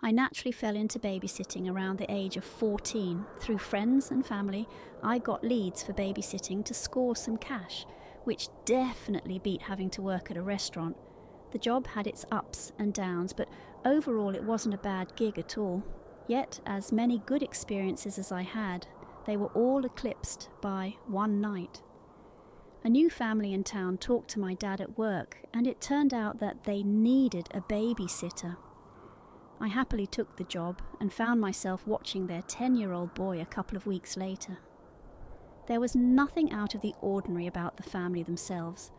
I naturally fell into babysitting around the age of 14. Through friends and family, I got leads for babysitting to score some cash, which definitely beat having to work at a restaurant. The job had its ups and downs, but overall it wasn't a bad gig at all. Yet, as many good experiences as I had, they were all eclipsed by one night. A new family in town talked to my dad at work, and it turned out that they needed a babysitter. I happily took the job and found myself watching their 10-year-old boy a couple of weeks later. There was nothing out of the ordinary about the family themselves.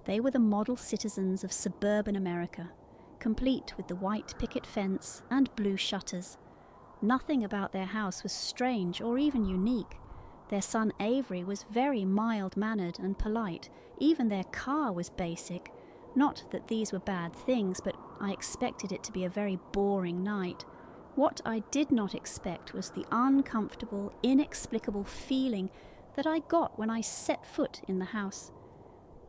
They were the model citizens of suburban America, complete with the white picket fence and blue shutters. Nothing about their house was strange or even unique. Their son Avery was very mild-mannered and polite. Even their car was basic. Not that these were bad things, but I expected it to be a very boring night. What I did not expect was the uncomfortable, inexplicable feeling that I got when I set foot in the house.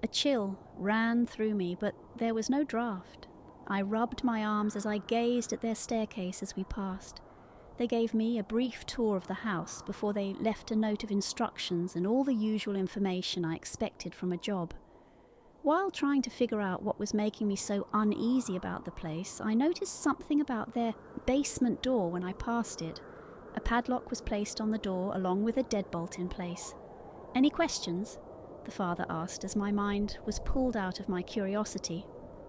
A chill ran through me, but there was no draft. I rubbed my arms as I gazed at their staircase as we passed. They gave me a brief tour of the house before they left a note of instructions and all the usual information I expected from a job. While trying to figure out what was making me so uneasy about the place, I noticed something about their basement door when I passed it. A padlock was placed on the door along with a deadbolt in place. "Any questions?" the father asked as my mind was pulled out of my curiosity.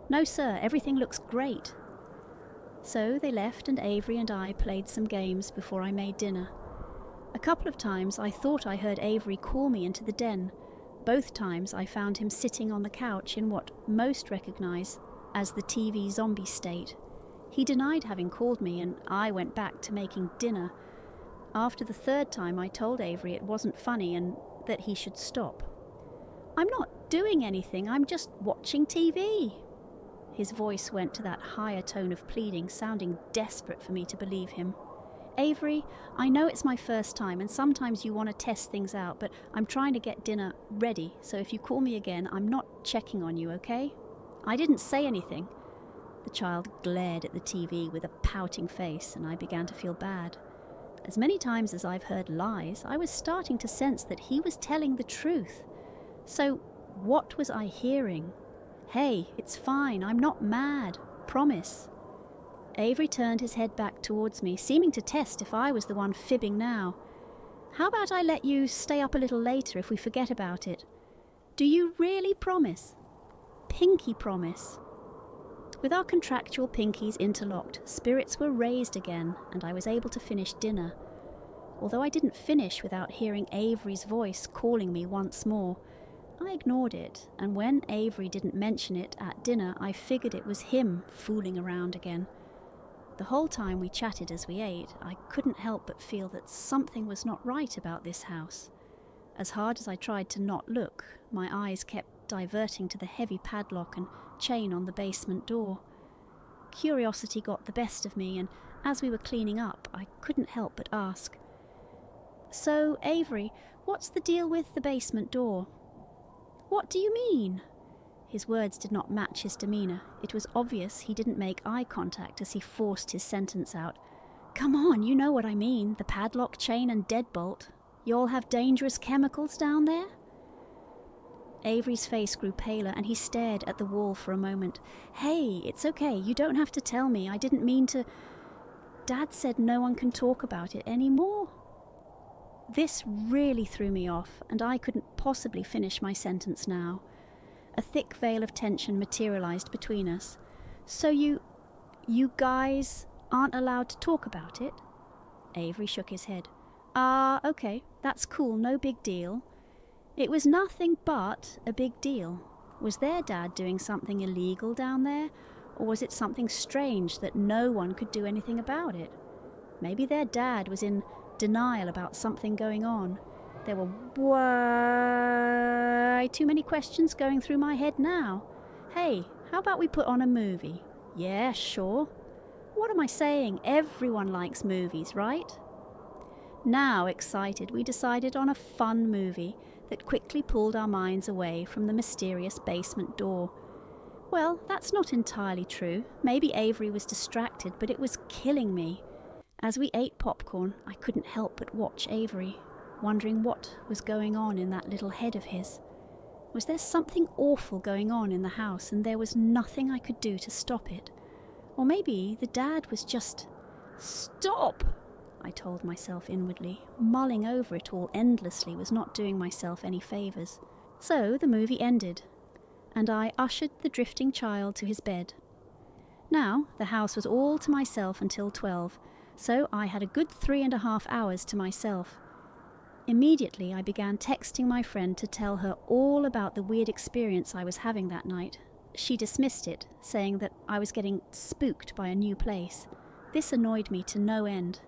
"No, sir, everything looks great." So they left, and Avery and I played some games before I made dinner. A couple of times I thought I heard Avery call me into the den. Both times I found him sitting on the couch in what most recognize as the TV zombie state. He denied having called me, and I went back to making dinner. After the third time I told Avery it wasn't funny and that he should stop. "I'm not doing anything, I'm just watching TV." His voice went to that higher tone of pleading, sounding desperate for me to believe him. "Avery, I know it's my first time and sometimes you want to test things out, but I'm trying to get dinner ready, so if you call me again, I'm not checking on you, okay?" "I didn't say anything." The child glared at the TV with a pouting face, and I began to feel bad. As many times as I've heard lies, I was starting to sense that he was telling the truth. So what was I hearing? "Hey, it's fine, I'm not mad. Promise." Avery turned his head back towards me, seeming to test if I was the one fibbing now. "How about I let you stay up a little later if we forget about it? Do you really promise?" "Pinky promise." With our contractual pinkies interlocked, spirits were raised again, and I was able to finish dinner. Although I didn't finish without hearing Avery's voice calling me once more, I ignored it, and when Avery didn't mention it at dinner, I figured it was him fooling around again. The whole time we chatted as we ate, I couldn't help but feel that something was not right about this house. As hard as I tried to not look, my eyes kept diverting to the heavy padlock and chain on the basement door. Curiosity got the best of me, and as we were cleaning up, I couldn't help but ask, "So, Avery, what's the deal with the basement door?" "What do you mean?" His words did not match his demeanour. It was obvious he didn't make eye contact as he forced his sentence out. "Come on, you know what I mean. The padlock, chain and deadbolt. You all have dangerous chemicals down there?" Avery's face grew paler and he stared at the wall for a moment. "Hey, it's okay. You don't have to tell me. I didn't mean to. Dad said no one can talk about it anymore." This really threw me off, and I couldn't possibly finish my sentence now. A thick veil of tension materialized between us. "So you guys aren't allowed to talk about it?" Avery shook his head. Okay, that's cool, no big deal." It was nothing but a big deal. Was their dad doing something illegal down there, or was it something strange that no one could do anything about it? Maybe their dad was in denial about something going on. There were way too many questions going through my head now. "Hey, how about we put on a movie?" "Yeah, sure." What am I saying? Everyone likes movies, right? Now, excited, we decided on a fun movie that quickly pulled our minds away from the mysterious basement door. Well, that's not entirely true. Maybe Avery was distracted, but it was killing me. As we ate popcorn, I couldn't help but watch Avery, wondering what was going on in that little head of his. Was there something awful going on in the house and there was nothing I could do to stop it? Or maybe the dad was just... Stop! I told myself inwardly. Mulling over it all endlessly was not doing myself any favours. So the movie ended, and I ushered the drifting child to his bed. Now the house was all to myself until 12, so I had a good 3.5 hours to myself. Immediately I began texting my friend to tell her all about the weird experience I was having that night. She dismissed it, saying that I was getting spooked by a new place. This annoyed me to no end.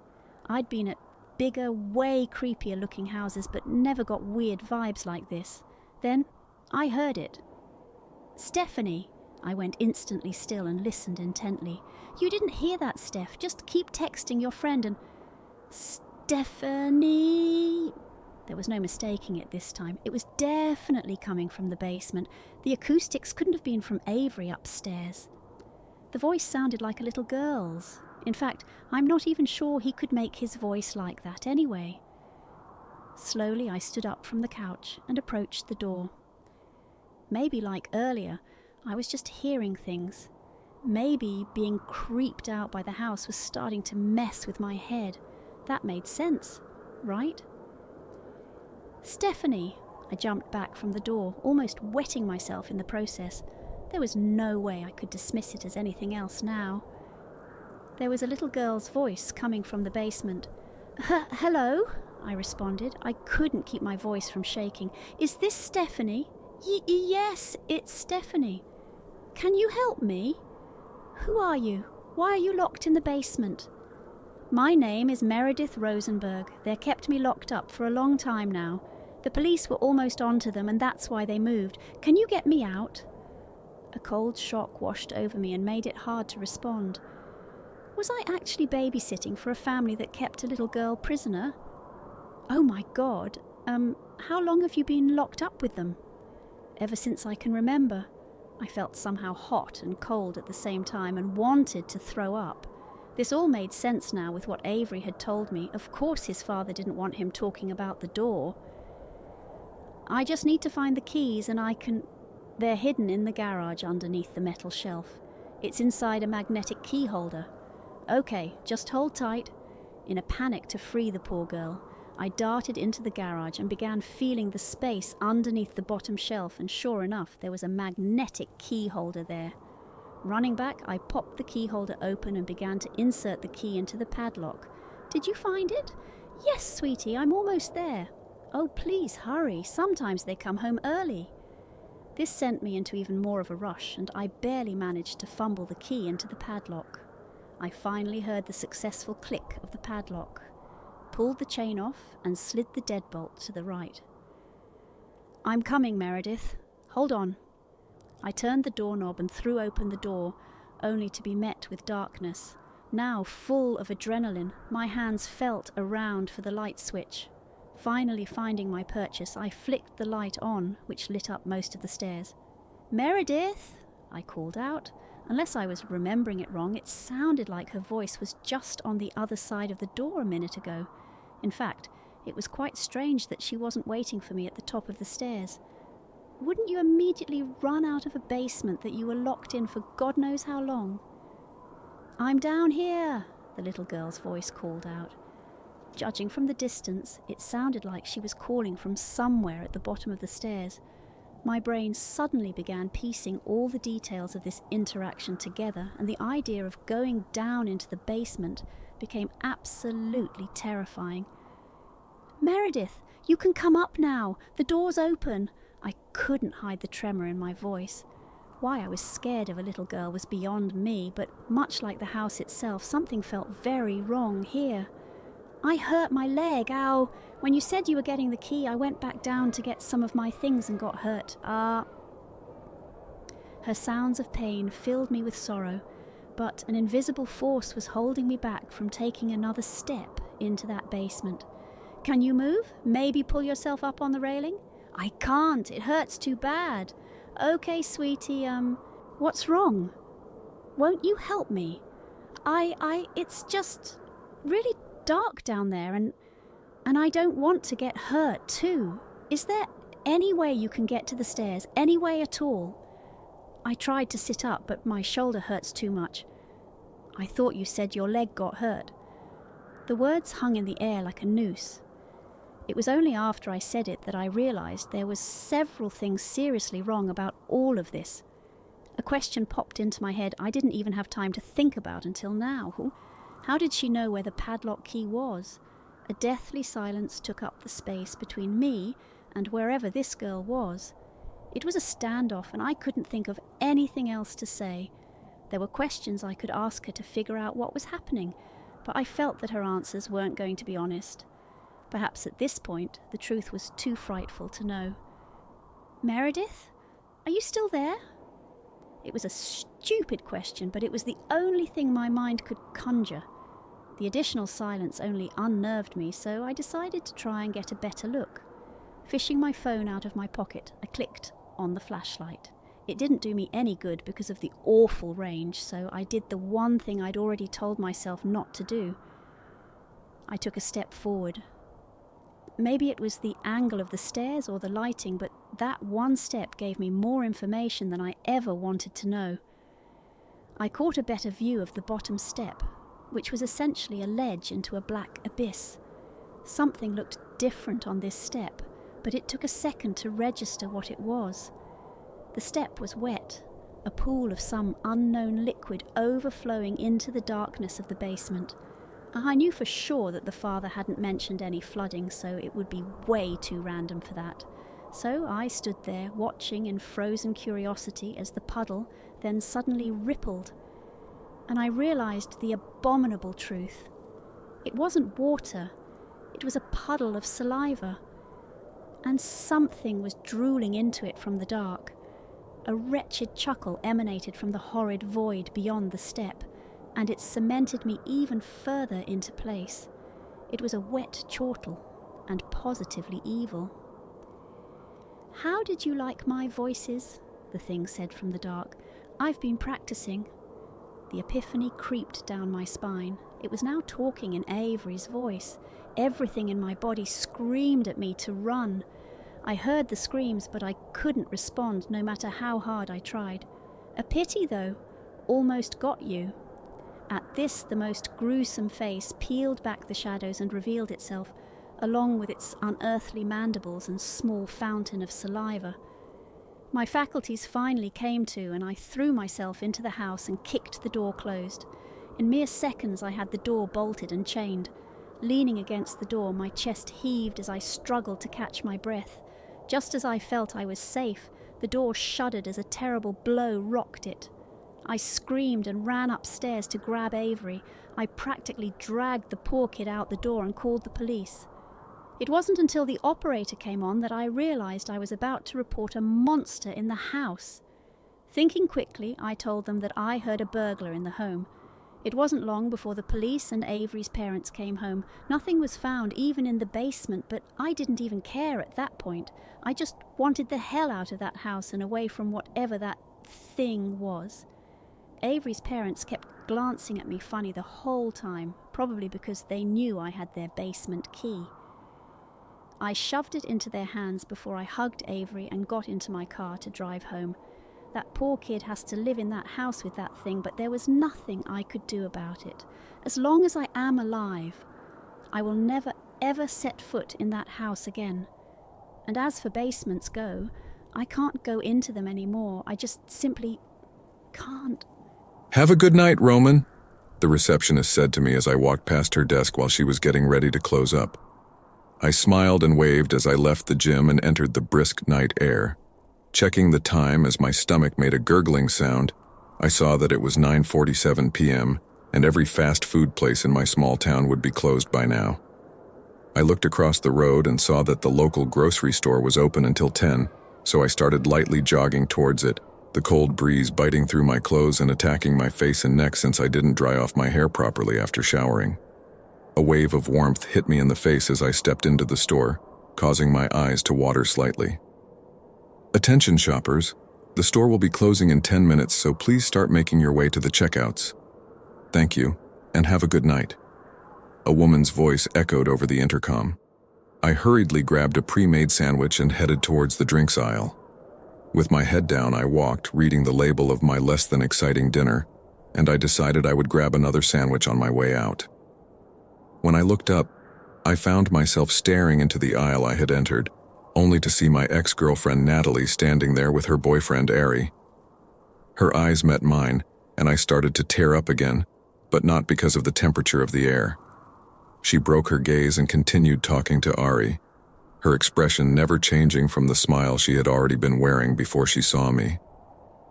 I'd been at bigger, way creepier looking houses, but never got weird vibes like this. Then I heard it. Stephanie! I went instantly still and listened intently. You didn't hear that, Steph. Just keep texting your friend and... Stephanie! There was no mistaking it this time. It was definitely coming from the basement. The acoustics couldn't have been from Avery upstairs. The voice sounded like a little girl's. In fact, I'm not even sure he could make his voice like that anyway. Slowly I stood up from the couch and approached the door. Maybe like earlier, I was just hearing things. Maybe being creeped out by the house was starting to mess with my head. That made sense, right? Stephanie! I jumped back from the door, almost wetting myself in the process. There was no way I could dismiss it as anything else now. There was a little girl's voice coming from the basement. Hello? I responded. I couldn't keep my voice from shaking. Is this Stephanie? Yes, it's Stephanie. Can you help me? Who are you? Why are you locked in the basement? My name is Meredith Rosenberg. They kept me locked up for a long time now. The police were almost onto them and that's why they moved. Can you get me out? A cold shock washed over me and made it hard to respond. Was I actually babysitting for a family that kept a little girl prisoner? Oh my God, how long have you been locked up with them? Ever since I can remember. I felt somehow hot and cold at the same time and wanted to throw up. This all made sense now with what Avery had told me. Of course his father didn't want him talking about the door. I just need to find the keys and I can... They're hidden in the garage underneath the metal shelf. It's inside a magnetic key holder. Okay, just hold tight. In a panic to free the poor girl, I darted into the garage and began feeling the space underneath the bottom shelf, and sure enough, there was a magnetic key holder there. Running back, I popped the key holder open and began to insert the key into the padlock. Did you find it? Yes, sweetie, I'm almost there. Oh, please hurry. Sometimes they come home early. This sent me into even more of a rush, and I barely managed to fumble the key into the padlock. I finally heard the successful click of the padlock, pulled the chain off, and slid the deadbolt to the right. I'm coming, Meredith. Hold on. I turned the doorknob and threw open the door, only to be met with darkness. Now full of adrenaline, my hands felt around for the light switch. Finally finding my purchase, I flicked the light on, which lit up most of the stairs. Meredith! I called out. Unless I was remembering it wrong, it sounded like her voice was just on the other side of the door a minute ago. In fact, it was quite strange that she wasn't waiting for me at the top of the stairs. Wouldn't you immediately run out of a basement that you were locked in for God knows how long? I'm down here, the little girl's voice called out. Judging from the distance, it sounded like she was calling from somewhere at the bottom of the stairs. My brain suddenly began piecing all the details of this interaction together, and the idea of going down into the basement became absolutely terrifying. Meredith, you can come up now. The door's open. I couldn't hide the tremor in my voice. Why I was scared of a little girl was beyond me, but much like the house itself, something felt very wrong here. I hurt my leg, ow. When you said you were getting the key, I went back down to get some of my things and got hurt. Her sounds of pain filled me with sorrow, but an invisible force was holding me back from taking another step into that basement. Can you move? Maybe pull yourself up on the railing? I can't. It hurts too bad. Okay, sweetie, What's wrong? Won't you help me? It's just really dark down there and I don't want to get hurt too. Is there any way you can get to the stairs? Any way at all? I tried to sit up, but my shoulder hurts too much. I thought you said your leg got hurt. The words hung in the air like a noose. It was only after I said it that I realised there was several things seriously wrong about all of this. A question popped into my head I didn't even have time to think about until now. How did she know where the padlock key was? A deathly silence took up the space between me and wherever this girl was. It was a standoff, and I couldn't think of anything else to say. There were questions I could ask her to figure out what was happening, but I felt that her answers weren't going to be honest. Perhaps at this point, the truth was too frightful to know. Meredith? Are you still there? It was a stupid question, but it was the only thing my mind could conjure. The additional silence only unnerved me, so I decided to try and get a better look. Fishing my phone out of my pocket, I clicked on the flashlight. It didn't do me any good because of the awful range, so I did the one thing I'd already told myself not to do. I took a step forward. Maybe it was the angle of the stairs or the lighting, but that one step gave me more information than I ever wanted to know. I caught a better view of the bottom step, which was essentially a ledge into a black abyss. Something looked different on this step, but it took a second to register what it was. The step was wet, a pool of some unknown liquid overflowing into the darkness of the basement. I knew for sure that the father hadn't mentioned any flooding, so it would be way too random for that. So I stood there, watching in frozen curiosity as the puddle then suddenly rippled. And I realised the abominable truth. It wasn't water, it was a puddle of saliva. And something was drooling into it from the dark. A wretched chuckle emanated from the horrid void beyond the step, and it cemented me even further into place. It was a wet chortle, and positively evil. "How did you like my voices?" the thing said from the dark. "I've been practicing." The epiphany creeped down my spine. It was now talking in Avery's voice. Everything in my body screamed at me to run. I heard the screams, but I couldn't respond no matter how hard I tried. A pity, though. Almost got you. At this, the most gruesome face peeled back the shadows and revealed itself, along with its unearthly mandibles and small fountain of saliva. My faculties finally came to, and I threw myself into the house and kicked the door closed. In mere seconds I had the door bolted and chained. Leaning against the door, my chest heaved as I struggled to catch my breath. Just as I felt I was safe, the door shuddered as a terrible blow rocked it. I screamed and ran upstairs to grab Avery. I practically dragged the poor kid out the door and called the police. It wasn't until the operator came on that I realised I was about to report a monster in the house. Thinking quickly, I told them that I heard a burglar in the home. It wasn't long before the police and Avery's parents came home. Nothing was found, even in the basement, but I didn't even care at that point. I just wanted the hell out of that house and away from whatever that thing was. Avery's parents kept glancing at me funny the whole time, probably because they knew I had their basement key. I shoved it into their hands before I hugged Avery and got into my car to drive home. That poor kid has to live in that house with that thing, but there was nothing I could do about it. As long as I am alive, I will never ever set foot in that house again. And as for basements go, I can't go into them anymore. I just simply can't. "Have a good night, Roman," the receptionist said to me as I walked past her desk while she was getting ready to close up. I smiled and waved as I left the gym and entered the brisk night air. Checking the time as my stomach made a gurgling sound, I saw that it was 9:47 p.m. and every fast food place in my small town would be closed by now. I looked across the road and saw that the local grocery store was open until 10, so I started lightly jogging towards it, the cold breeze biting through my clothes and attacking my face and neck since I didn't dry off my hair properly after showering. A wave of warmth hit me in the face as I stepped into the store, causing my eyes to water slightly. "Attention shoppers, The store will be closing in 10 minutes, so please start making your way to the checkouts. Thank you, and have a good night. A woman's voice echoed over the intercom. I hurriedly grabbed a pre-made sandwich and headed towards the drinks aisle. With my head down, I walked, reading the label of my less than exciting dinner, and I decided I would grab another sandwich on my way out. When I looked up, I found myself staring into the aisle I had entered, only to see my ex-girlfriend Natalie standing there with her boyfriend Ari. Her eyes met mine, and I started to tear up again, but not because of the temperature of the air. She broke her gaze and continued talking to Ari, her expression never changing from the smile she had already been wearing before she saw me.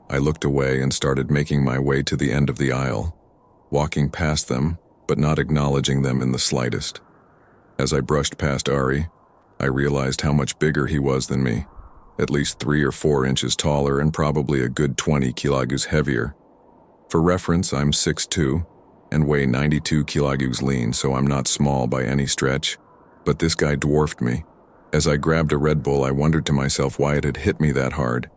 I looked away and started making my way to the end of the aisle, walking past them, but not acknowledging them in the slightest. As I brushed past Ari, I realized how much bigger he was than me, at least 3 or 4 inches taller and probably a good 20 kilograms heavier. For reference, I'm 6'2", and weigh 92 kilograms lean, so I'm not small by any stretch, but this guy dwarfed me. As I grabbed a Red Bull, I wondered to myself why it had hit me that hard.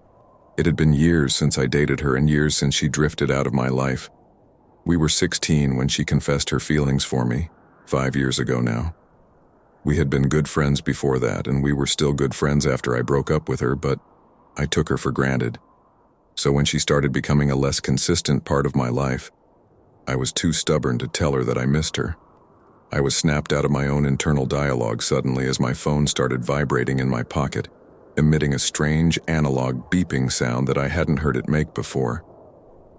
It had been years since I dated her and years since she drifted out of my life. We were 16 when she confessed her feelings for me, 5 years ago now. We had been good friends before that, and we were still good friends after I broke up with her, but I took her for granted. So when she started becoming a less consistent part of my life, I was too stubborn to tell her that I missed her. I was snapped out of my own internal dialogue suddenly as my phone started vibrating in my pocket, emitting a strange analog beeping sound that I hadn't heard it make before.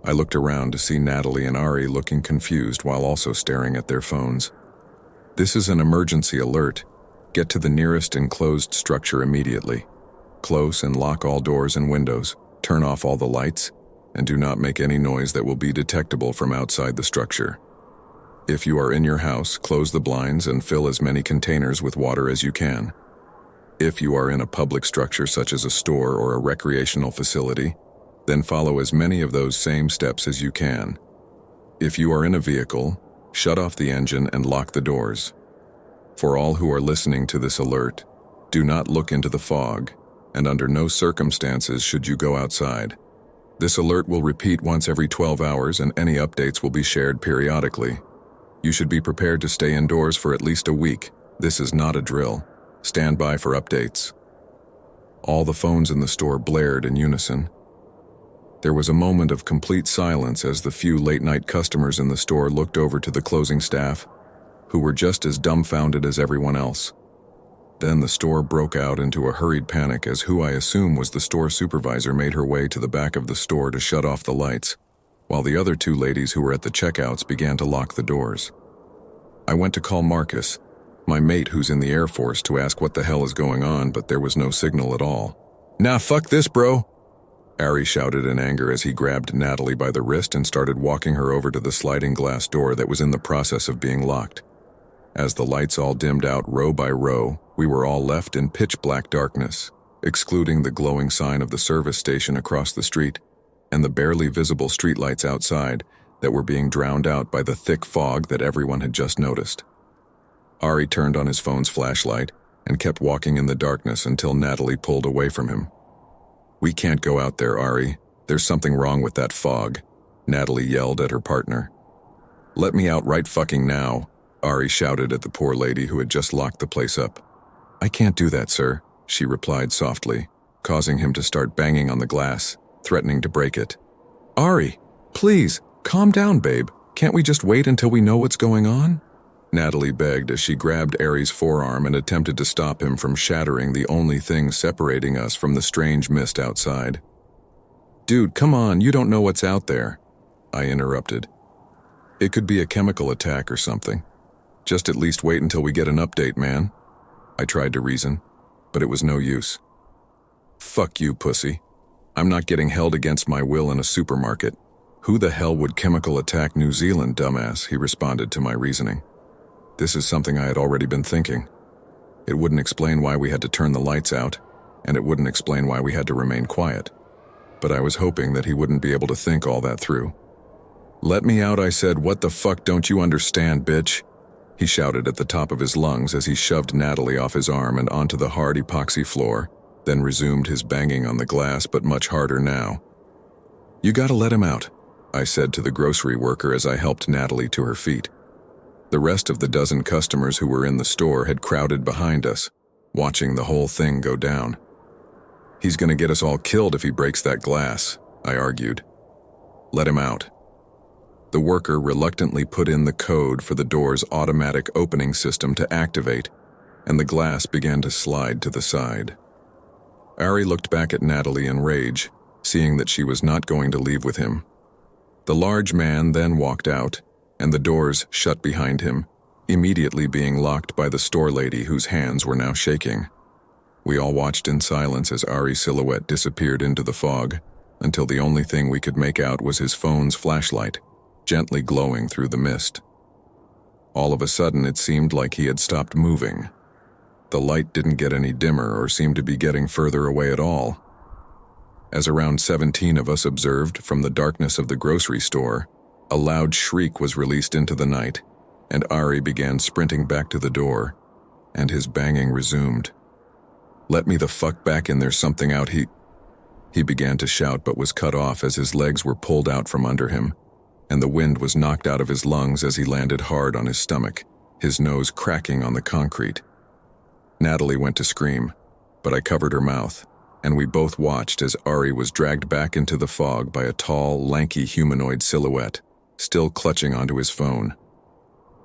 I looked around to see Natalie and Ari looking confused while also staring at their phones. This is an emergency alert. Get to the nearest enclosed structure immediately. Close and lock all doors and windows, turn off all the lights, and do not make any noise that will be detectable from outside the structure. If you are in your house, close the blinds and fill as many containers with water as you can. If you are in a public structure such as a store or a recreational facility, then follow as many of those same steps as you can. If you are in a vehicle, shut off the engine and lock the doors. For all who are listening to this alert, do not look into the fog, and under no circumstances should you go outside. This alert will repeat once every 12 hours and any updates will be shared periodically. You should be prepared to stay indoors for at least a week. This is not a drill. Stand by for updates. All the phones in the store blared in unison. There was a moment of complete silence as the few late-night customers in the store looked over to the closing staff, who were just as dumbfounded as everyone else. Then the store broke out into a hurried panic as who I assume was the store supervisor made her way to the back of the store to shut off the lights, while the other 2 ladies who were at the checkouts began to lock the doors. I went to call Marcus, my mate who's in the Air Force, to ask what the hell is going on, but there was no signal at all. "Nah, fuck this, bro!" Ari shouted in anger as he grabbed Natalie by the wrist and started walking her over to the sliding glass door that was in the process of being locked. As the lights all dimmed out row by row, we were all left in pitch-black darkness, excluding the glowing sign of the service station across the street and the barely visible streetlights outside that were being drowned out by the thick fog that everyone had just noticed. Ari turned on his phone's flashlight and kept walking in the darkness until Natalie pulled away from him. "We can't go out there, Ari. There's something wrong with that fog," Natalie yelled at her partner. "Let me out right fucking now," Ari shouted at the poor lady who had just locked the place up. "I can't do that, sir," she replied softly, causing him to start banging on the glass, threatening to break it. "Ari, please, calm down, babe. Can't we just wait until we know what's going on?" Natalie begged as she grabbed Ari's forearm and attempted to stop him from shattering the only thing separating us from the strange mist outside. "Dude, come on, you don't know what's out there," I interrupted. "It could be a chemical attack or something. Just at least wait until we get an update, man." I tried to reason, but it was no use. "Fuck you, pussy. I'm not getting held against my will in a supermarket. Who the hell would chemical attack New Zealand, dumbass?" he responded to my reasoning. This is something I had already been thinking. It wouldn't explain why we had to turn the lights out, and it wouldn't explain why we had to remain quiet. But I was hoping that he wouldn't be able to think all that through. "Let me out," I said. "What the fuck don't you understand, bitch?" He shouted at the top of his lungs as he shoved Natalie off his arm and onto the hard epoxy floor, then resumed his banging on the glass, but much harder now. "You gotta let him out," I said to the grocery worker as I helped Natalie to her feet. The rest of the dozen customers who were in the store had crowded behind us, watching the whole thing go down. "He's gonna get us all killed if he breaks that glass," I argued. "Let him out." The worker reluctantly put in the code for the door's automatic opening system to activate, and the glass began to slide to the side. Ari looked back at Natalie in rage, seeing that she was not going to leave with him. The large man then walked out, and the doors shut behind him, immediately being locked by the store lady whose hands were now shaking. We all watched in silence as Ari's silhouette disappeared into the fog, until the only thing we could make out was his phone's flashlight, gently glowing through the mist. All of a sudden, it seemed like he had stopped moving. The light didn't get any dimmer or seem to be getting further away at all. As around 17 of us observed from the darkness of the grocery store, a loud shriek was released into the night, and Ari began sprinting back to the door, and his banging resumed. "Let me the fuck back in, there's something out He began to shout but was cut off as his legs were pulled out from under him, and the wind was knocked out of his lungs as he landed hard on his stomach, his nose cracking on the concrete. Natalie went to scream, but I covered her mouth, and we both watched as Ari was dragged back into the fog by a tall, lanky humanoid silhouette, still clutching onto his phone.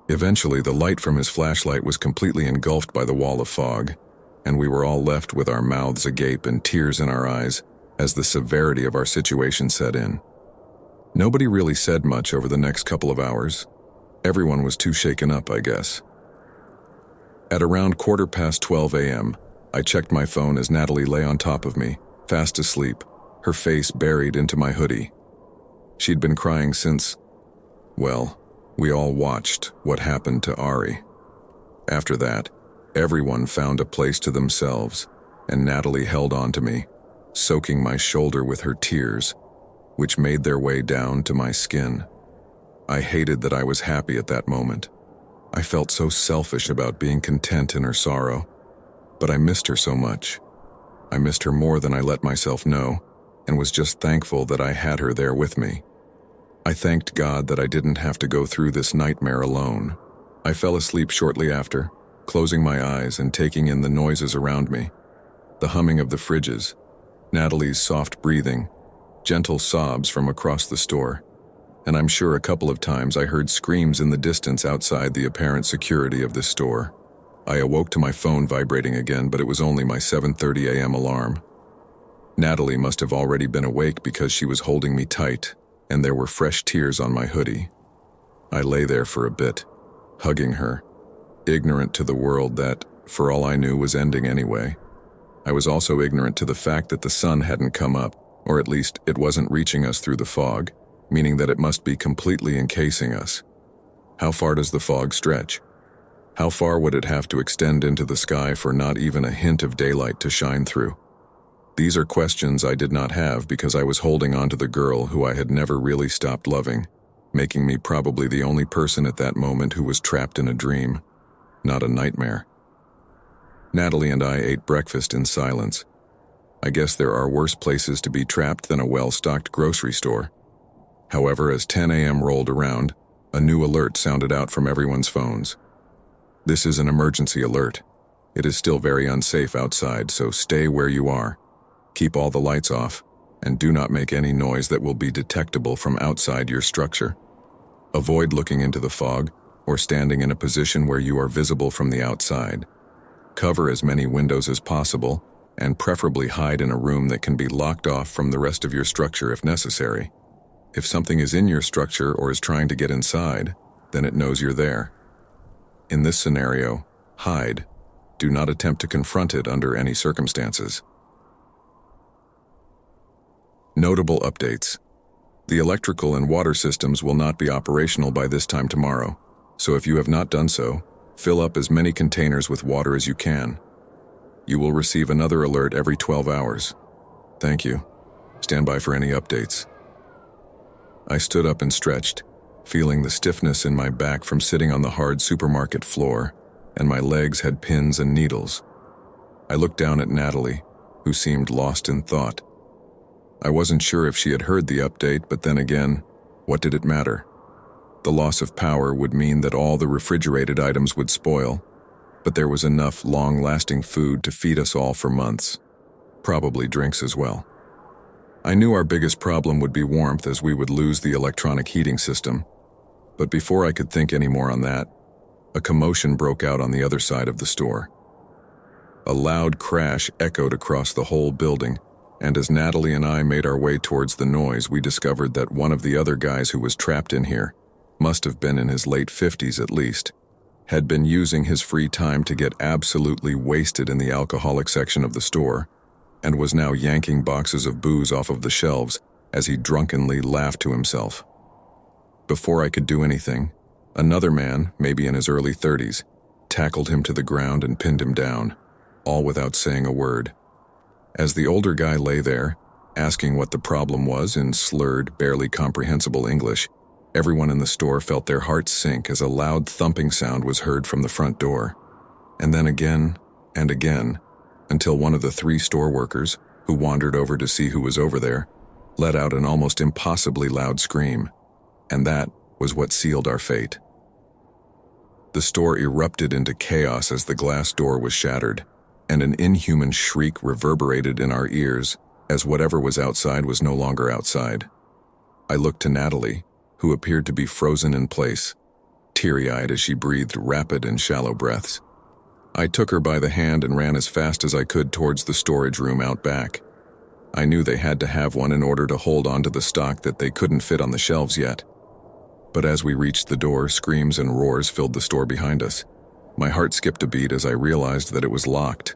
Eventually, the light from his flashlight was completely engulfed by the wall of fog, and we were all left with our mouths agape and tears in our eyes as the severity of our situation set in. Nobody really said much over the next couple of hours. Everyone was too shaken up, I guess. At around 12:15 a.m., I checked my phone as Natalie lay on top of me, fast asleep, her face buried into my hoodie. She'd been crying since, well, we all watched what happened to Ari. After that, everyone found a place to themselves, and Natalie held on to me, soaking my shoulder with her tears, which made their way down to my skin. I hated that I was happy at that moment. I felt so selfish about being content in her sorrow, but I missed her so much. I missed her more than I let myself know, and was just thankful that I had her there with me. I thanked God that I didn't have to go through this nightmare alone. I fell asleep shortly after, closing my eyes and taking in the noises around me. The humming of the fridges, Natalie's soft breathing, gentle sobs from across the store, and I'm sure a couple of times I heard screams in the distance outside the apparent security of this store. I awoke to my phone vibrating again, but it was only my 7:30 a.m. alarm. Natalie must have already been awake because she was holding me tight, and there were fresh tears on my hoodie. I lay there for a bit, hugging her, ignorant to the world that, for all I knew, was ending anyway. I was also ignorant to the fact that the sun hadn't come up, or at least it wasn't reaching us through the fog, meaning that it must be completely encasing us. How far does the fog stretch? How far would it have to extend into the sky for not even a hint of daylight to shine through? These are questions I did not have because I was holding on to the girl who I had never really stopped loving, making me probably the only person at that moment who was trapped in a dream, not a nightmare. Natalie and I ate breakfast in silence. I guess there are worse places to be trapped than a well-stocked grocery store. However, as 10 a.m. rolled around, a new alert sounded out from everyone's phones. This is an emergency alert. It is still very unsafe outside, so stay where you are. Keep all the lights off, and do not make any noise that will be detectable from outside your structure. Avoid looking into the fog or standing in a position where you are visible from the outside. Cover as many windows as possible, and preferably hide in a room that can be locked off from the rest of your structure if necessary. If something is in your structure or is trying to get inside, then it knows you're there. In this scenario, hide. Do not attempt to confront it under any circumstances. Notable updates. The electrical and water systems will not be operational by this time tomorrow, so if you have not done so, fill up as many containers with water as you can. You will receive another alert every 12 hours. Thank you. Stand by for any updates. I stood up and stretched, feeling the stiffness in my back from sitting on the hard supermarket floor, and my legs had pins and needles. I looked down at Natalie, who seemed lost in thought. I wasn't sure if she had heard the update, but then again, what did it matter? The loss of power would mean that all the refrigerated items would spoil, but there was enough long-lasting food to feed us all for months. Probably drinks as well. I knew our biggest problem would be warmth, as we would lose the electronic heating system. But before I could think any more on that, a commotion broke out on the other side of the store. A loud crash echoed across the whole building, and as Natalie and I made our way towards the noise, we discovered that one of the other guys who was trapped in here, must have been in his late 50s at least, had been using his free time to get absolutely wasted in the alcoholic section of the store, and was now yanking boxes of booze off of the shelves as he drunkenly laughed to himself. Before I could do anything, another man, maybe in his early 30s, tackled him to the ground and pinned him down, all without saying a word. As the older guy lay there, asking what the problem was in slurred, barely comprehensible English, everyone in the store felt their hearts sink as a loud thumping sound was heard from the front door. And then again and again, until one of the 3 store workers, who wandered over to see who was over there, let out an almost impossibly loud scream. And that was what sealed our fate. The store erupted into chaos as the glass door was shattered, and an inhuman shriek reverberated in our ears as whatever was outside was no longer outside. I looked to Natalie, who appeared to be frozen in place, teary-eyed as she breathed rapid and shallow breaths. I took her by the hand and ran as fast as I could towards the storage room out back. I knew they had to have one in order to hold on to the stock that they couldn't fit on the shelves yet. But as we reached the door, screams and roars filled the store behind us. My heart skipped a beat as I realized that it was locked.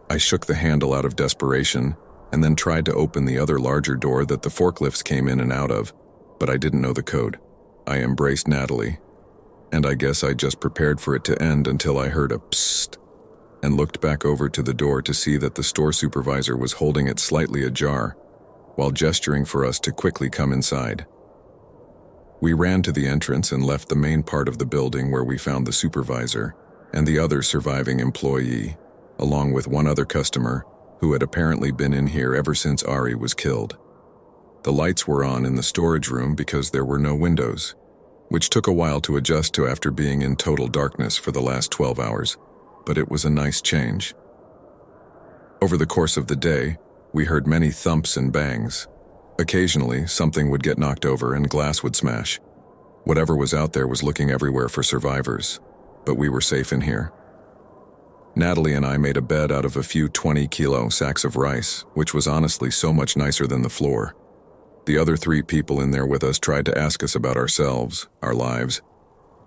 I shook the handle out of desperation and then tried to open the other larger door that the forklifts came in and out of, but I didn't know the code. I embraced Natalie, and I guess I just prepared for it to end until I heard a psst and looked back over to the door to see that the store supervisor was holding it slightly ajar while gesturing for us to quickly come inside. We ran to the entrance and left the main part of the building where we found the supervisor and the other surviving employee, along with one other customer who had apparently been in here ever since Ari was killed. The lights were on in the storage room because there were no windows, which took a while to adjust to after being in total darkness for the last 12 hours, but it was a nice change. Over the course of the day, we heard many thumps and bangs. Occasionally, something would get knocked over and glass would smash. Whatever was out there was looking everywhere for survivors, but we were safe in here. Natalie and I made a bed out of a few 20-kilo sacks of rice, which was honestly so much nicer than the floor. The other 3 people in there with us tried to ask us about ourselves, our lives,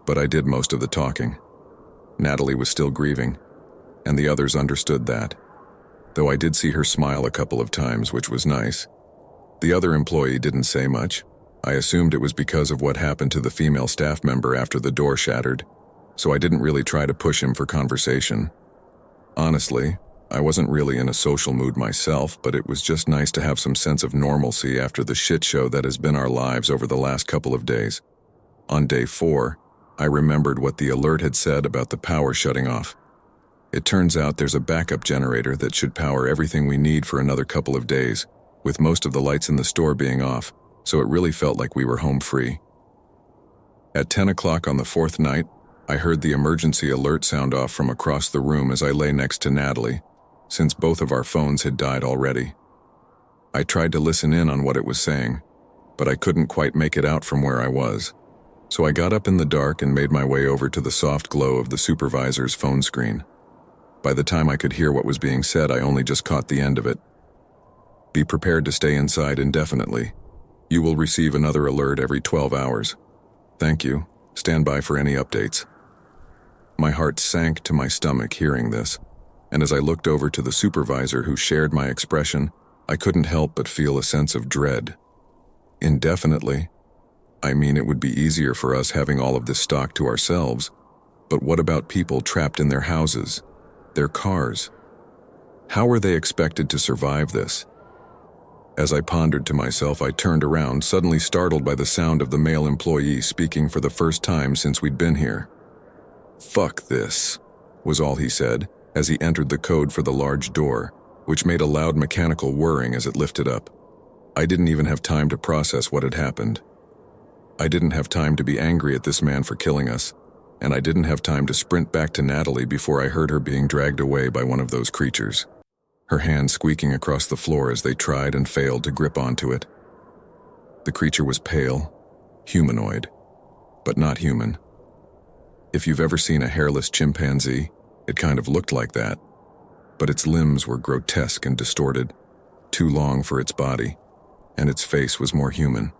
but I did most of the talking. Natalie was still grieving, and the others understood that, though I did see her smile a couple of times, which was nice. The other employee didn't say much. I assumed it was because of what happened to the female staff member after the door shattered, so I didn't really try to push him for conversation. Honestly, I wasn't really in a social mood myself, but it was just nice to have some sense of normalcy after the shit show that has been our lives over the last couple of days. On day 4, I remembered what the alert had said about the power shutting off. It turns out there's a backup generator that should power everything we need for another couple of days, with most of the lights in the store being off, so it really felt like we were home free. At 10 o'clock on the 4th night, I heard the emergency alert sound off from across the room as I lay next to Natalie, since both of our phones had died already. I tried to listen in on what it was saying, but I couldn't quite make it out from where I was, so I got up in the dark and made my way over to the soft glow of the supervisor's phone screen. By the time I could hear what was being said, I only just caught the end of it. Be prepared to stay inside indefinitely. You will receive another alert every 12 hours. Thank you. Stand by for any updates. My heart sank to my stomach hearing this, and as I looked over to the supervisor who shared my expression, I couldn't help but feel a sense of dread. Indefinitely? I mean, it would be easier for us having all of this stock to ourselves, but what about people trapped in their houses, their cars? How were they expected to survive this? As I pondered to myself, I turned around, suddenly startled by the sound of the male employee speaking for the first time since we'd been here. "Fuck this," was all he said as he entered the code for the large door, which made a loud mechanical whirring as it lifted up. I didn't even have time to process what had happened. I didn't have time to be angry at this man for killing us, and I didn't have time to sprint back to Natalie before I heard her being dragged away by one of those creatures, her hands squeaking across the floor as they tried and failed to grip onto it. The creature was pale, humanoid, but not human. If you've ever seen a hairless chimpanzee, it kind of looked like that, but its limbs were grotesque and distorted, too long for its body, and its face was more human.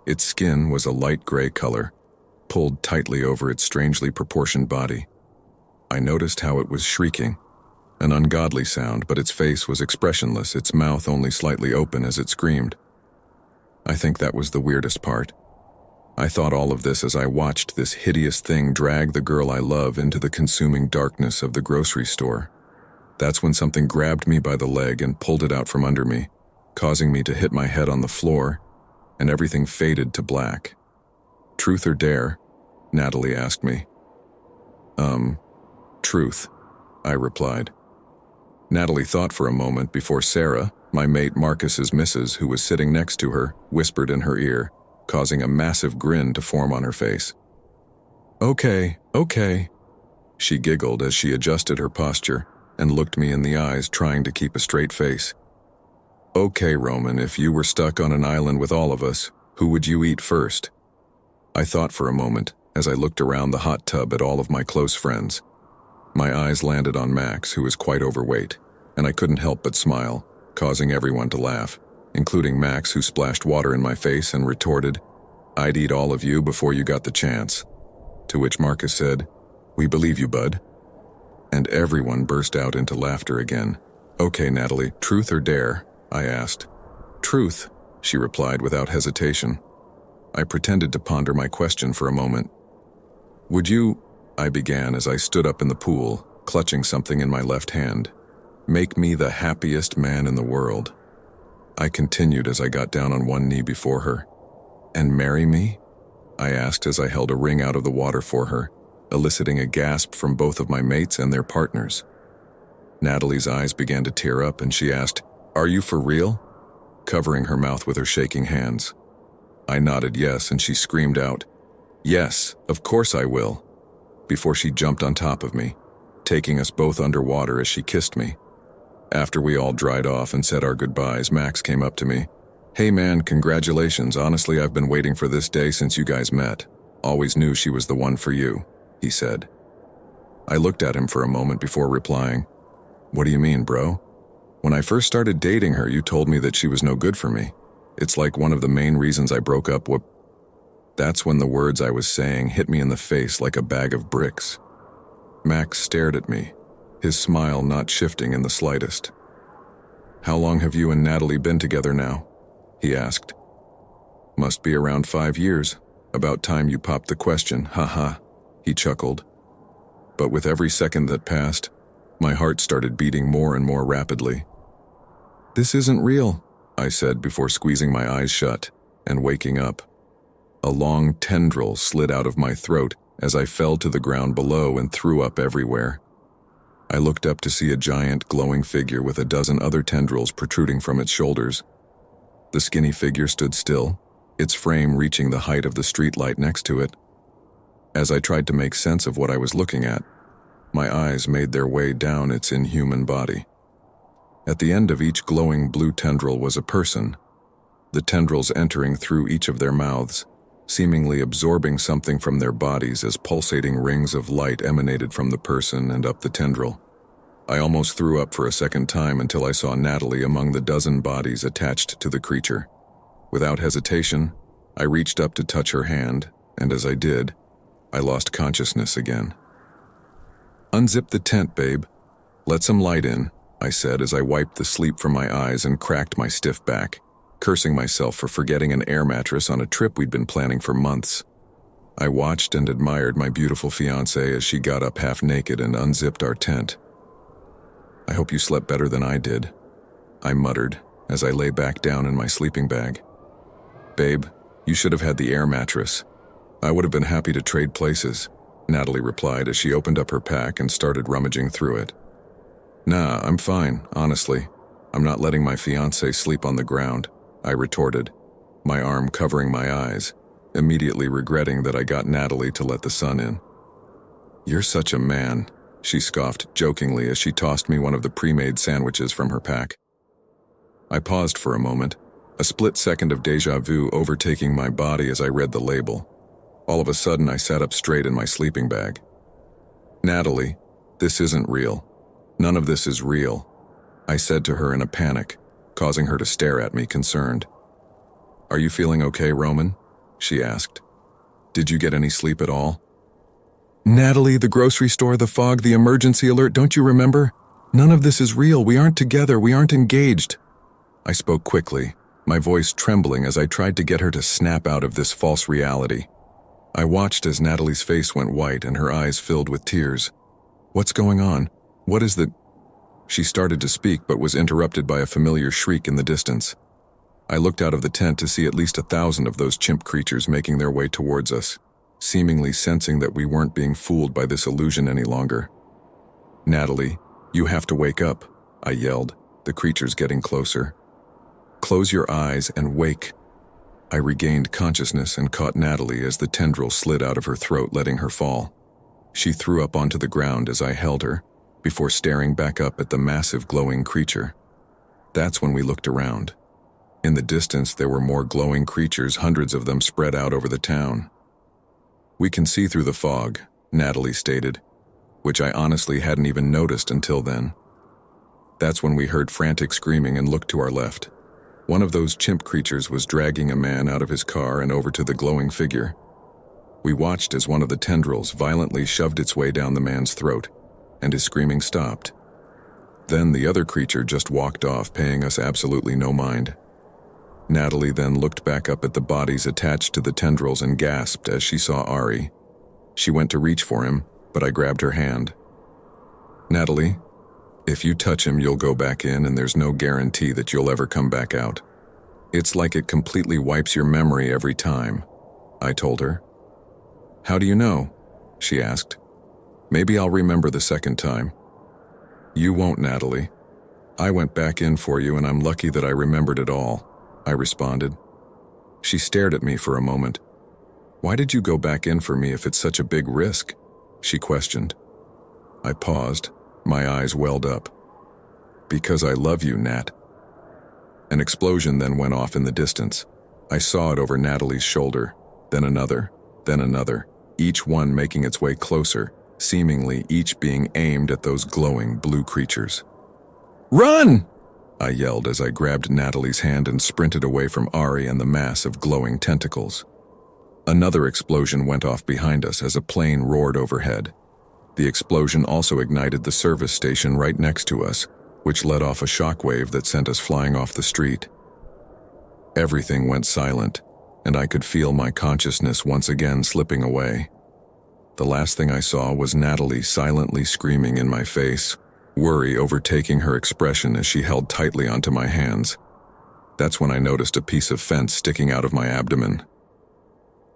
Its skin was a light gray color, pulled tightly over its strangely proportioned body. I noticed how it was shrieking, an ungodly sound, but its face was expressionless, its mouth only slightly open as it screamed. I think that was the weirdest part. I thought all of this as I watched this hideous thing drag the girl I love into the consuming darkness of the grocery store. That's when something grabbed me by the leg and pulled it out from under me, causing me to hit my head on the floor, and everything faded to black. Truth or dare? Natalie asked me. Truth, I replied. Natalie thought for a moment before Sarah, my mate Marcus's missus, who was sitting next to her, whispered in her ear, causing a massive grin to form on her face. Okay, she giggled as she adjusted her posture and looked me in the eyes, trying to keep a straight face. Okay, Roman, if you were stuck on an island with all of us, who would you eat first? I thought for a moment as I looked around the hot tub at all of my close friends. My eyes landed on Max, who was quite overweight, and I couldn't help but smile, causing everyone to laugh, including Max, who splashed water in my face and retorted, "I'd eat all of you before you got the chance." To which Marcus said, "We believe you, bud." And everyone burst out into laughter again. Okay, Natalie, truth or dare? I asked. Truth, she replied without hesitation. I pretended to ponder my question for a moment. Would you, I began as I stood up in the pool, clutching something in my left hand, make me the happiest man in the world? I continued as I got down on one knee before her. And marry me? I asked as I held a ring out of the water for her, eliciting a gasp from both of my mates and their partners. Natalie's eyes began to tear up and she asked, "Are you for real?" covering her mouth with her shaking hands. I nodded yes, and she screamed out, "Yes, of course I will," before she jumped on top of me, taking us both underwater as she kissed me. After we all dried off and said our goodbyes, Max came up to me. "Hey man, congratulations. Honestly, I've been waiting for this day since you guys met. Always knew she was the one for you," he said. I looked at him for a moment before replying, "What do you mean, bro? When I first started dating her, you told me that she was no good for me. It's like one of the main reasons I broke up with..." That's when the words I was saying hit me in the face like a bag of bricks. Max stared at me, his smile not shifting in the slightest. "How long have you and Natalie been together now?" he asked. "Must be around 5 years. About time you popped the question, haha," he chuckled. But with every second that passed, my heart started beating more and more rapidly. "This isn't real," I said before squeezing my eyes shut and waking up. A long tendril slid out of my throat as I fell to the ground below and threw up everywhere. I looked up to see a giant glowing figure with a dozen other tendrils protruding from its shoulders. The skinny figure stood still, its frame reaching the height of the streetlight next to it. As I tried to make sense of what I was looking at, my eyes made their way down its inhuman body. At the end of each glowing blue tendril was a person, the tendrils entering through each of their mouths, seemingly absorbing something from their bodies as pulsating rings of light emanated from the person and up the tendril. I almost threw up for a second time until I saw Natalie among the dozen bodies attached to the creature. Without hesitation, I reached up to touch her hand, and as I did, I lost consciousness again. "Unzip the tent, babe. Let some light in," I said as I wiped the sleep from my eyes and cracked my stiff back, cursing myself for forgetting an air mattress on a trip we'd been planning for months. I watched and admired my beautiful fiancée as she got up half naked and unzipped our tent. "I hope you slept better than I did," I muttered as I lay back down in my sleeping bag. "Babe, you should have had the air mattress. I would have been happy to trade places," Natalie replied as she opened up her pack and started rummaging through it. Nah, I'm fine, honestly. I'm not letting my fiancé sleep on the ground, I retorted, my arm covering my eyes, immediately regretting that I got Natalie to let the sun in. You're such a man, she scoffed jokingly as she tossed me one of the pre-made sandwiches from her pack. I paused for a moment, a split second of déjà vu overtaking my body as I read the label. All of a sudden, I sat up straight in my sleeping bag. Natalie, this isn't real. None of this is real, I said to her in a panic, causing her to stare at me concerned. Are you feeling okay, Roman? She asked. Did you get any sleep at all? Natalie, the grocery store, the fog, the emergency alert, don't you remember? None of this is real. We aren't together. We aren't engaged. I spoke quickly, my voice trembling as I tried to get her to snap out of this false reality. I watched as Natalie's face went white and her eyes filled with tears. What's going on? What is the... She started to speak but was interrupted by a familiar shriek in the distance. I looked out of the tent to see at least 1,000 of those chimp creatures making their way towards us, seemingly sensing that we weren't being fooled by this illusion any longer. Natalie, you have to wake up, I yelled, the creatures getting closer. Close your eyes and wake. I regained consciousness and caught Natalie as the tendril slid out of her throat, letting her fall. She threw up onto the ground as I held her, before staring back up at the massive glowing creature. That's when we looked around. In the distance, there were more glowing creatures, hundreds of them spread out over the town. We can see through the fog, Natalie stated, which I honestly hadn't even noticed until then. That's when we heard frantic screaming and looked to our left. One of those chimp creatures was dragging a man out of his car and over to the glowing figure. We watched as one of the tendrils violently shoved its way down the man's throat, and his screaming stopped. Then the other creature just walked off, paying us absolutely no mind. Natalie then looked back up at the bodies attached to the tendrils and gasped as she saw Ari. She went to reach for him, but I grabbed her hand. Natalie, if you touch him, you'll go back in, and there's no guarantee that you'll ever come back out. It's like it completely wipes your memory every time, I told her. How do you know? She asked. Maybe I'll remember the second time. You won't, Natalie. I went back in for you, and I'm lucky that I remembered it all, I responded. She stared at me for a moment. Why did you go back in for me if it's such a big risk? She questioned. I paused, my eyes welled up. Because I love you, Nat. An explosion then went off in the distance. I saw it over Natalie's shoulder, then another, each one making its way closer, seemingly each being aimed at those glowing blue creatures. Run! I yelled as I grabbed Natalie's hand and sprinted away from Ari and the mass of glowing tentacles. Another explosion went off behind us as a plane roared overhead. The explosion also ignited the service station right next to us, which let off a shockwave that sent us flying off the street. Everything went silent, and I could feel my consciousness once again slipping away. The last thing I saw was Natalie silently screaming in my face, worry overtaking her expression as she held tightly onto my hands. That's when I noticed a piece of fence sticking out of my abdomen.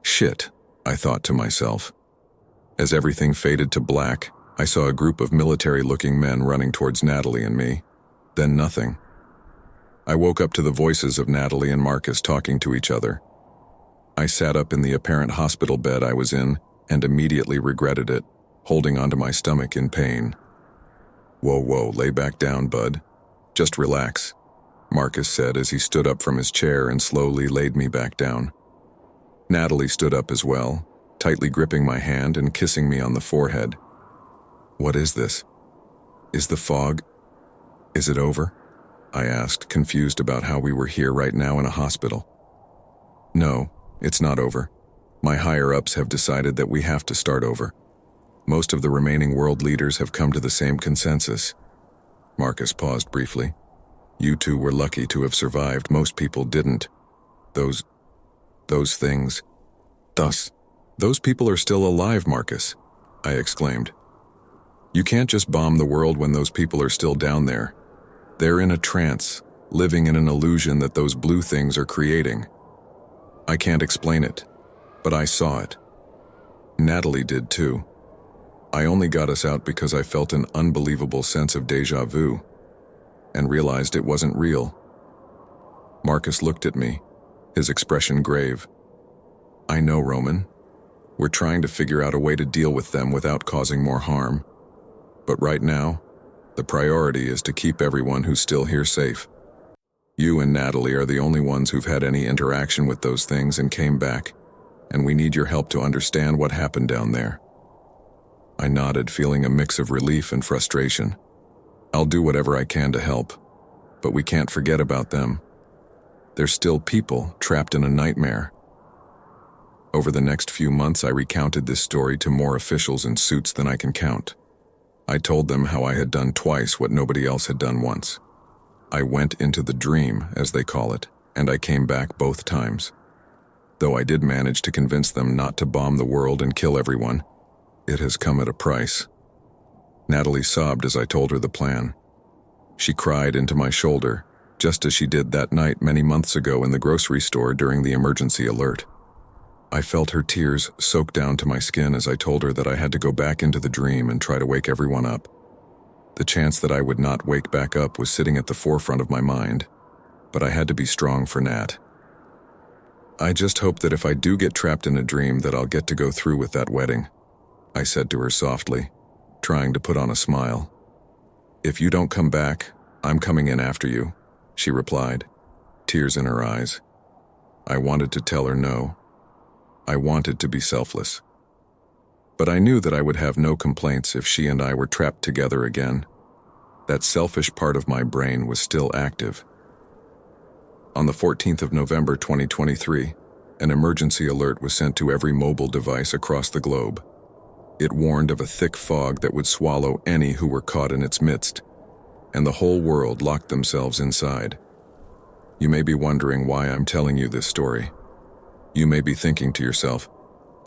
Shit, I thought to myself. As everything faded to black, I saw a group of military-looking men running towards Natalie and me. Then nothing. I woke up to the voices of Natalie and Marcus talking to each other. I sat up in the apparent hospital bed I was in and immediately regretted it, holding onto my stomach in pain. Whoa, lay back down, bud. Just relax, Marcus said as he stood up from his chair and slowly laid me back down. Natalie stood up as well, tightly gripping my hand and kissing me on the forehead. What is this? Is the fog? Is it over? I asked, confused about how we were here right now in a hospital. No, it's not over. My higher-ups have decided that we have to start over. Most of the remaining world leaders have come to the same consensus. Marcus paused briefly. You two were lucky to have survived. Most people didn't. Those things. Those people are still alive, Marcus, I exclaimed. You can't just bomb the world when those people are still down there. They're in a trance, living in an illusion that those blue things are creating. I can't explain it, but I saw it. Natalie did too. I only got us out because I felt an unbelievable sense of déjà vu and realized it wasn't real. Marcus looked at me, his expression grave. I know, Roman. We're trying to figure out a way to deal with them without causing more harm. But right now, the priority is to keep everyone who's still here safe. You and Natalie are the only ones who've had any interaction with those things and came back, and we need your help to understand what happened down there. I nodded, feeling a mix of relief and frustration. I'll do whatever I can to help, but we can't forget about them. They're still people trapped in a nightmare. Over the next few months, I recounted this story to more officials in suits than I can count. I told them how I had done twice what nobody else had done once. I went into the dream, as they call it, and I came back both times. Though I did manage to convince them not to bomb the world and kill everyone, it has come at a price. Natalie sobbed as I told her the plan. She cried into my shoulder, just as she did that night many months ago in the grocery store during the emergency alert. I felt her tears soak down to my skin as I told her that I had to go back into the dream and try to wake everyone up. The chance that I would not wake back up was sitting at the forefront of my mind, but I had to be strong for Nat. I just hope that if I do get trapped in a dream that I'll get to go through with that wedding, I said to her softly, trying to put on a smile. If you don't come back, I'm coming in after you, she replied, tears in her eyes. I wanted to tell her no. I wanted to be selfless. But I knew that I would have no complaints if she and I were trapped together again. That selfish part of my brain was still active. On the 14th of November 2023, an emergency alert was sent to every mobile device across the globe. It warned of a thick fog that would swallow any who were caught in its midst, and the whole world locked themselves inside. You may be wondering why I'm telling you this story. You may be thinking to yourself,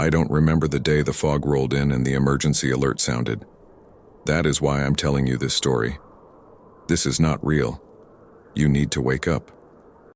I don't remember the day the fog rolled in and the emergency alert sounded. That is why I'm telling you this story. This is not real. You need to wake up.